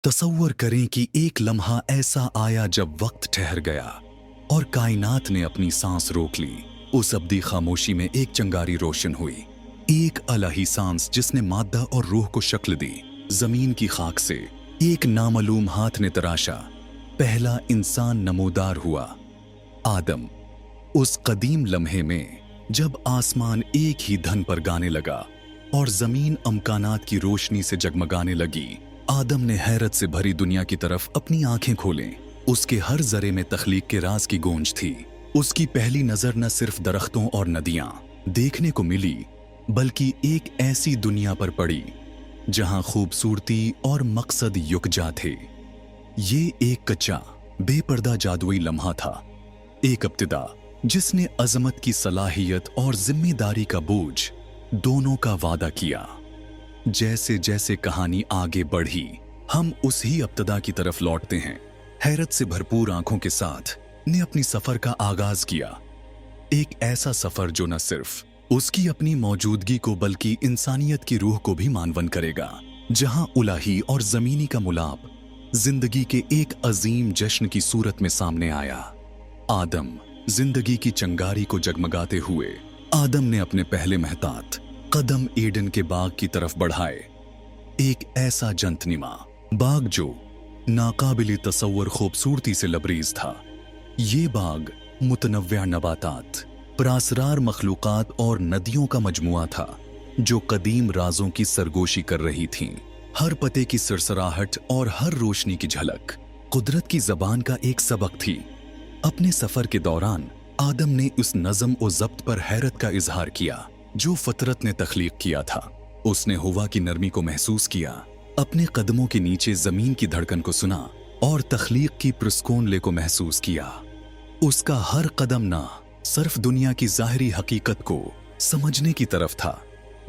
तसव्वुर करें कि एक लम्हा ऐसा आया जब वक्त ठहर गया और कायनात ने अपनी सांस रोक ली। उस अब्दी खामोशी में एक चंगारी रोशन हुई, एक अलही सांस जिसने मादा और रूह को शक्ल दी। जमीन की खाक से एक नामालूम हाथ ने तराशा, पहला इंसान नमोदार हुआ, आदम। उस कदीम लम्हे में जब आसमान एक ही धन पर गाने लगा और जमीन अमकानात की रोशनी से जगमगाने लगी, आदम ने हैरत से भरी दुनिया की तरफ अपनी आंखें खोलें। उसके हर जरे में तख्लीक के राज की गूंज थी। उसकी पहली नजर न सिर्फ दरख्तों और नदियां देखने को मिली, बल्कि एक ऐसी दुनिया पर पड़ी जहां खूबसूरती और मकसद युकजा थे। ये एक कच्चा बेपर्दा जादुई लम्हा था, एक इब्तिदा जिसने अजमत की सलाहियत और जिम्मेदारी का बोझ दोनों का वादा किया। जैसे जैसे कहानी आगे बढ़ी, हम उसी इब्तिदा की तरफ लौटते हैं। हैरत से भरपूर आंखों के साथ ने अपनी सफर का आगाज किया। एक ऐसा सफर जो न सिर्फ उसकी अपनी मौजूदगी को बल्कि इंसानियत की रूह को भी मानवन करेगा, जहां उलाही और जमीनी का मुलाप जिंदगी के एक अजीम जश्न की सूरत में सामने आया। आदम, जिंदगी की चंगारी को जगमगाते हुए आदम ने अपने पहले महतात कदम एडन के बाग की तरफ बढ़ाए। एक ऐसा जंतनिमा बाग जो नाकाबिले तसव्वुर खूबसूरती से लबरेज था। ये बाग मुतनव्विअ नबातात, पुरअसरार मखलूकात और नदियों का मजमुआ था जो कदीम राजों की सरगोशी कर रही थीं। हर पते की सरसराहट और हर रोशनी की झलक कुदरत की जबान का एक सबक थी। अपने सफर के दौरान आदम ने उस नज़म और ज़ब्त पर हैरत का इजहार किया जो फितरत ने तख्लीक किया था। उसने हवा की नरमी को महसूस किया, अपने कदमों के नीचे जमीन की धड़कन को सुना और तख्लीक की पुरस्कून को महसूस किया। उसका हर कदम ना सिर्फ दुनिया की ज़ाहिरी हकीकत को समझने की तरफ था,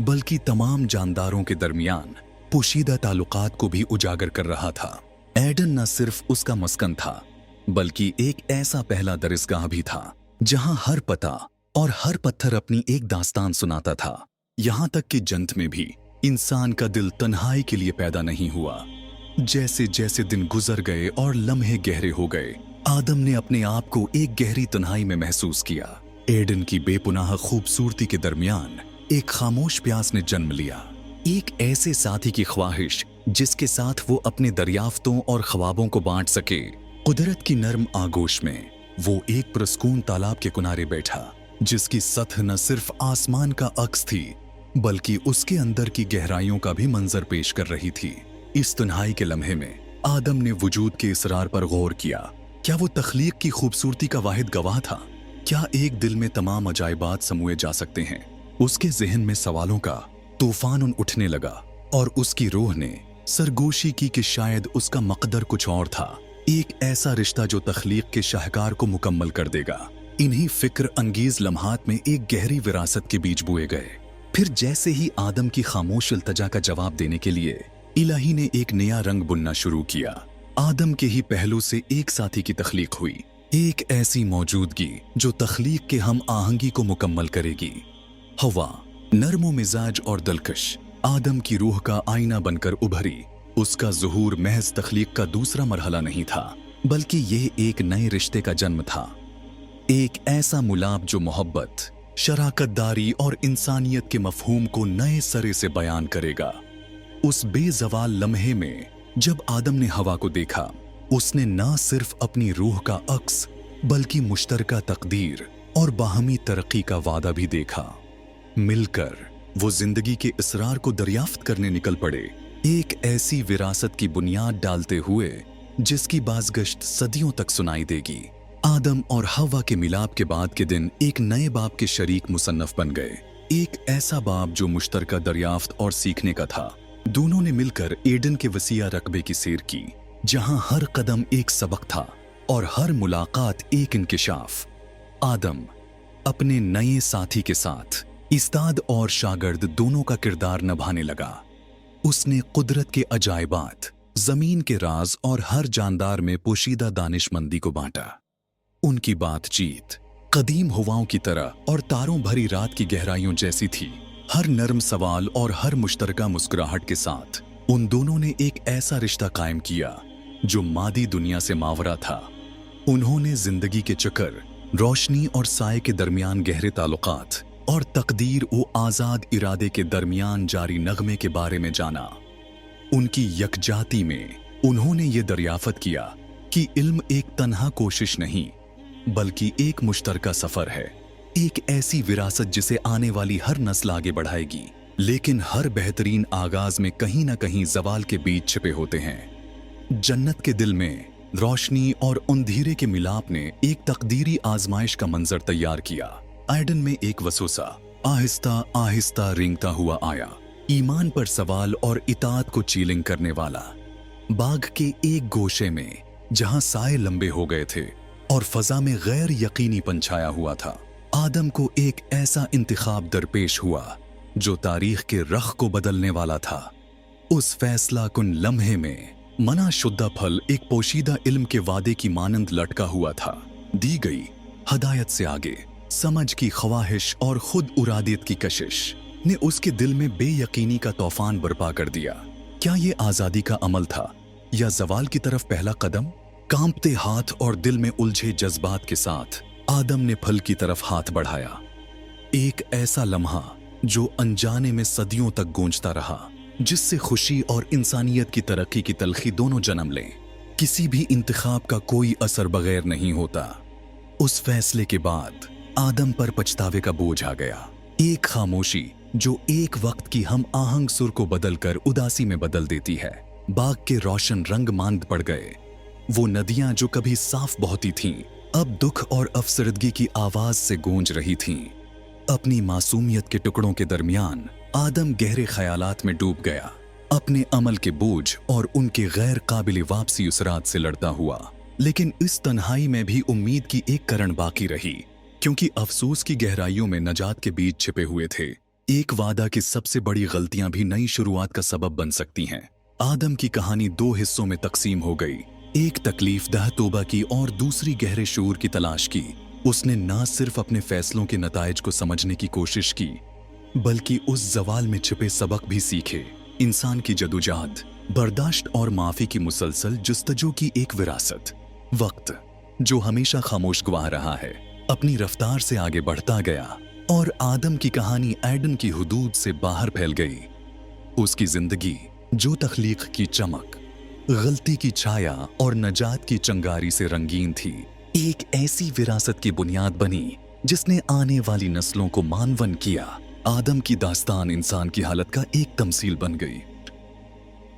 बल्कि तमाम जानदारों के दरमियान पोशीदा ताल्लुकात को भी उजागर कर रहा था। एडन न सिर्फ उसका मस्कन था, बल्कि एक ऐसा पहला दरिसगाह भी था जहां हर पता और हर पत्थर अपनी एक दास्तान सुनाता था। यहां तक कि जन्नत में भी इंसान का दिल तन्हाई के लिए पैदा नहीं हुआ। जैसे जैसे दिन गुजर गए और लम्हे गहरे हो गए, आदम ने अपने आप को एक गहरी तन्हाई में महसूस किया। एडन की बेपुनाह खूबसूरती के दरमियान एक खामोश प्यास ने जन्म लिया, एक ऐसे साथी की ख्वाहिश जिसके साथ वो अपने दरियाफ्तों और ख्वाबों को बांट सके। कुदरत की नर्म आगोश में वो एक पुरस्कून तालाब के किनारे बैठा, जिसकी सतह न सिर्फ आसमान का अक्स थी, बल्कि उसके अंदर की गहराइयों का भी मंजर पेश कर रही थी। इस तन्हाई के लम्हे में आदम ने वजूद के इसरार पर गौर किया। क्या वो तख्लीक की खूबसूरती का वाहिद गवाह था? क्या एक दिल में तमाम अजायबात समूए जा सकते हैं? उसके जहन में सवालों का तूफान उठने लगा और उसकी रूह ने सरगोशी की कि शायद उसका मकदर कुछ और था, एक ऐसा रिश्ता जो तख्लीक के शाहकार को मुकम्मल कर देगा। इन्हीं फिक्र अंगेज लम्हात में एक गहरी विरासत के बीज बोए गए। फिर जैसे ही आदम की खामोश इल्तजा का जवाब देने के लिए इलाही ने एक नया रंग बुनना शुरू किया। आदम के ही पहलू से एक साथी की तख्लीक हुई, एक ऐसी मौजूदगी जो तख्लीक के हम आहंगी को मुकम्मल करेगी। हवा, नर्मो मिजाज और दिलकश, आदम की रूह का आईना बनकर उभरी। उसका ज़ुहूर महज तख्लीक का दूसरा मरहला नहीं था, बल्कि यह एक नए रिश्ते का जन्म था। एक ऐसा मुलाप जो मोहब्बत, शराकतदारी और इंसानियत के मफहूम को नए सरे से बयान करेगा। उस बेजवाल लम्हे में जब आदम ने हवा को देखा, उसने ना सिर्फ अपनी रूह का अक्स बल्कि मुश्तरका तकदीर और बाहमी तरक्की का वादा भी देखा। मिलकर वो जिंदगी के इसरार को दरियाफ्त करने निकल पड़े, एक ऐसी विरासत की बुनियाद डालते हुए जिसकी बाज़गश्त सदियों तक सुनाई देगी। आदम और हव्वा के मिलाप के बाद के दिन एक नए बाब के शरीक मुसन्नफ बन गए, एक ऐसा बाब जो मुश्तरका दरियाफ्त और सीखने का था। दोनों ने मिलकर एडन के वसीया रकबे की सैर की, जहां हर कदम एक सबक था और हर मुलाकात एक इंकिशाफ। आदम अपने नए साथी के साथ इस्ताद और शागिर्द दोनों का किरदार निभाने लगा। उसने कुदरत के अजायबात, जमीन के राज और हर जानदार में पोशीदा दानिशमंदी को बांटा। उनकी बातचीत कदीम हवाओं की तरह और तारों भरी रात की गहराइयों जैसी थी। हर नर्म सवाल और हर मुश्तरका मुस्कुराहट के साथ उन दोनों ने एक ऐसा रिश्ता कायम किया जो मादी दुनिया से मावरा था। उन्होंने जिंदगी के चक्कर, रोशनी और साए के दरमियान गहरे ताल्लुकात और तकदीर व आज़ाद इरादे के दरमियान जारी नगमे के बारे में जाना। उनकी यकजाती में उन्होंने ये दरियाफ्त किया कि इल्म एक तन्हा कोशिश नहीं बल्कि एक मुश्तरका सफर है, एक ऐसी विरासत जिसे आने वाली हर नस्ल आगे बढ़ाएगी। लेकिन हर बेहतरीन आगाज में कहीं ना कहीं जवाल के बीज छिपे होते हैं। जन्नत के दिल में रोशनी और अंधेरे के मिलाप ने एक तकदीरी आजमाइश का मंजर तैयार किया। एडन में एक वसवसा आहिस्ता आहिस्ता रेंगता हुआ आया, ईमान पर सवाल और इताअत को चीलिंग करने वाला। बाग के एक गोशे में जहां साए लंबे हो गए थे और फजा में गैर यकीनीपन छाया हुआ था, आदम को एक ऐसा इंतखाब दरपेश हुआ जो तारीख के रख को बदलने वाला था। उस फैसला कुन लम्हे में मना शुद्धा फल एक पोशीदा इल्म के वादे की मानंद लटका हुआ था। दी गई हदायत से आगे समझ की ख्वाहिश और खुद उरादियत की कशिश ने उसके दिल में बेयकीनी का तूफान बर्पा कर दिया। क्या ये आजादी का अमल था या जवाल की तरफ पहला कदम? कांपते हाथ और दिल में उलझे जज्बात के साथ आदम ने फल की तरफ हाथ बढ़ाया। एक ऐसा लम्हा जो अनजाने में सदियों तक गूंजता रहा, जिससे खुशी और इंसानियत की तरक्की की तलखी दोनों जन्म लें। किसी भी इंतखाब का कोई असर बगैर नहीं होता। उस फैसले के बाद आदम पर पछतावे का बोझ आ गया। एक खामोशी जो एक वक्त की हम आहंग सुर को बदलकर उदासी में बदल देती है। बाग के रोशन रंग मांद पड़ गए। वो नदियां जो कभी साफ बहती थीं, अब दुख और अफसरदगी की आवाज से गूंज रही थीं। अपनी मासूमियत के टुकड़ों के दरमियान आदम गहरे ख्यालात में डूब गया, अपने अमल के बोझ और उनके गैर काबिल वापसी उसरात से लड़ता हुआ। लेकिन इस तन्हाई में भी उम्मीद की एक करण बाकी रही, क्योंकि अफसोस की गहराइयों में नजात के बीज छिपे हुए थे। एक वादा की सबसे बड़ी गलतियां भी नई शुरुआत का सबब बन सकती हैं। आदम की कहानी दो हिस्सों में तकसीम हो गई। एक तकलीफ दह तोबा की और दूसरी गहरे शूर की तलाश की। उसने ना सिर्फ अपने फैसलों के नताइज को समझने की कोशिश की, बल्कि उस जवाल में छिपे सबक भी सीखे। इंसान की जदोजहद, बर्दाश्त और माफी की मुसलसल जुस्तजू की एक विरासत। वक्त जो हमेशा खामोश गवाह रहा है, अपनी रफ्तार से आगे बढ़ता गया और आदम की कहानी एडन की हुदूद से बाहर फैल गई। उसकी जिंदगी जो तख्लीक की चमक, गलती की छाया और नजात की चंगारी से रंगीन थी, एक ऐसी विरासत की बुनियाद बनी जिसने आने वाली नस्लों को मानवन किया। आदम की दास्तान इंसान की हालत का एक तमसील बन गई।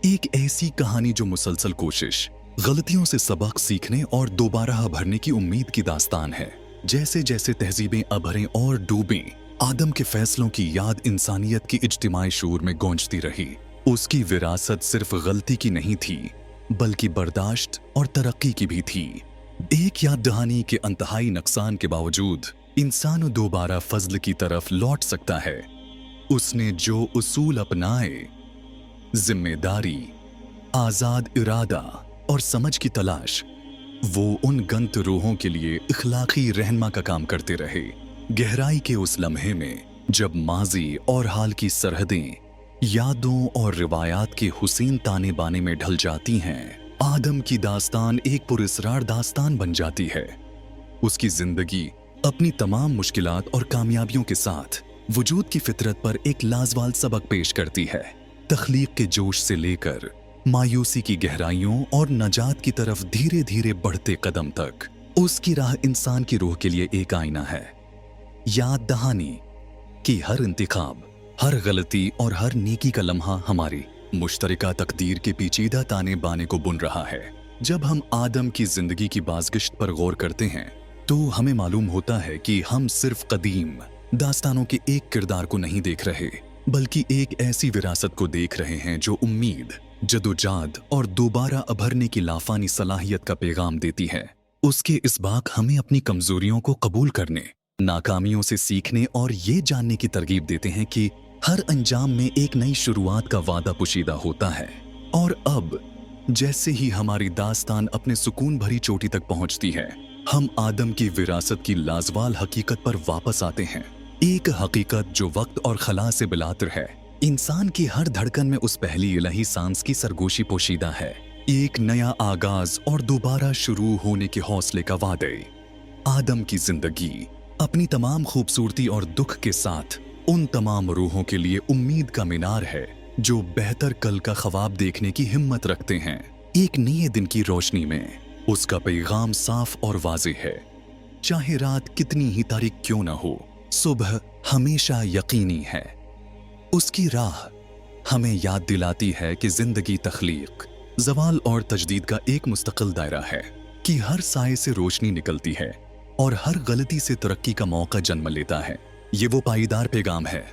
एक ऐसी कहानी जो मुसलसल कोशिश, गलतियों से सबक सीखने और दोबारा भरने की उम्मीद की दास्तान है। जैसे जैसे तहजीबें अभरें और डूबें, आदम के फैसलों की याद इंसानियत की इज्तिमाई शूर में गूंजती रही। उसकी विरासत सिर्फ गलती की नहीं थी, बल्कि बर्दाश्त और तरक्की की भी थी। एक याद दहानी के अंतहाई नुकसान के बावजूद इंसान दोबारा फजल की तरफ लौट सकता है। उसने जो उसूल अपनाए, जिम्मेदारी, आजाद इरादा और समझ की तलाश, वो उन गंत रूहों के लिए इखलाकी रहनमा का काम करते रहे। गहराई के उस लम्हे में जब माजी और हाल की सरहदें यादों और रिवायात के हुसैन ताने बाने में ढल जाती हैं, आदम की दास्तान एक पुरस्रार दास्तान बन जाती है। उसकी जिंदगी अपनी तमाम मुश्किलात और कामयाबियों के साथ वजूद की फितरत पर एक लाजवाल सबक पेश करती है। तख्लीक के जोश से लेकर मायूसी की गहराइयों और नजात की तरफ धीरे धीरे बढ़ते कदम तक, उसकी राह इंसान की रूह के लिए एक आईना है। याद दहानी कि हर इंतखाब, हर गलती और हर नेकी का लम्हा हमारी मुश्तरका तकदीर के पेचीदा ताने बाने को बुन रहा है। जब हम आदम की जिंदगी की बाज़गिश्त पर गौर करते हैं, तो हमें मालूम होता है कि हम सिर्फ कदीम दास्तानों के एक किरदार को नहीं देख रहे, बल्कि एक ऐसी विरासत को देख रहे हैं जो उम्मीद, जदोजाहद और दोबारा अभरने की लाफानी सलाहियत का पैगाम देती है। उसके इस बाग हमें अपनी कमजोरियों को कबूल करने, नाकामियों से सीखने और ये जानने की तरगीब देते हैं कि हर अंजाम में एक नई शुरुआत का वादा पुशीदा होता है। और अब जैसे ही हमारी दास्तान अपने सुकून भरी चोटी तक पहुंचती है, हम आदम की विरासत की लाजवाल हकीकत पर वापस आते हैं। एक हकीकत जो वक्त और खला से बिलातर है, इंसान की हर धड़कन में उस पहली इलाही सांस की सरगोशी पोशीदा है, एक नया आगाज और दोबारा शुरू होने के हौसले का वादे। आदम की जिंदगी अपनी तमाम खूबसूरती और दुख के साथ उन तमाम रूहों के लिए उम्मीद का मीनार है जो बेहतर कल का ख्वाब देखने की हिम्मत रखते हैं। एक नए दिन की रोशनी में उसका पैगाम साफ और वाज़ेह है, चाहे रात कितनी ही तारीक क्यों न हो, सुबह हमेशा यकीनी है। उसकी राह हमें याद दिलाती है कि जिंदगी तख्लीक, ज़वाल और तजदीद का एक मुस्तकिल दायरा है, कि हर साए से रोशनी निकलती है और हर गलती से तरक्की का मौका जन्म लेता है। ये वो पाईदार पैगाम है,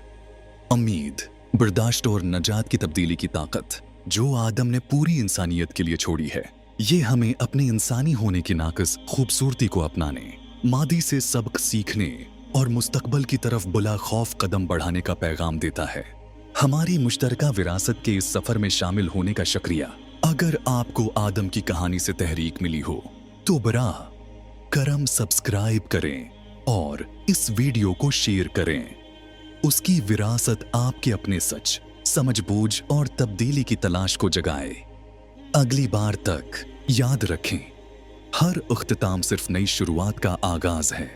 उम्मीद, बर्दाश्त और नजात की तब्दीली की ताकत जो आदम ने पूरी इंसानियत के लिए छोड़ी है। ये हमें अपने इंसानी होने की नाक़िस खूबसूरती को अपनाने, मादी से सबक सीखने और मुस्तकबल की तरफ बुला खौफ कदम बढ़ाने का पैगाम देता है। हमारी मुश्तरका विरासत के इस सफर में शामिल होने का शुक्रिया। अगर आपको आदम की कहानी से तहरीक मिली हो तो बराह करम सब्सक्राइब करें और इस वीडियो को शेयर करें। उसकी विरासत आपके अपने सच, समझबूझ और तब्दीली की तलाश को जगाए। अगली बार तक याद रखें, हर इख्तिताम सिर्फ नई शुरुआत का आगाज है।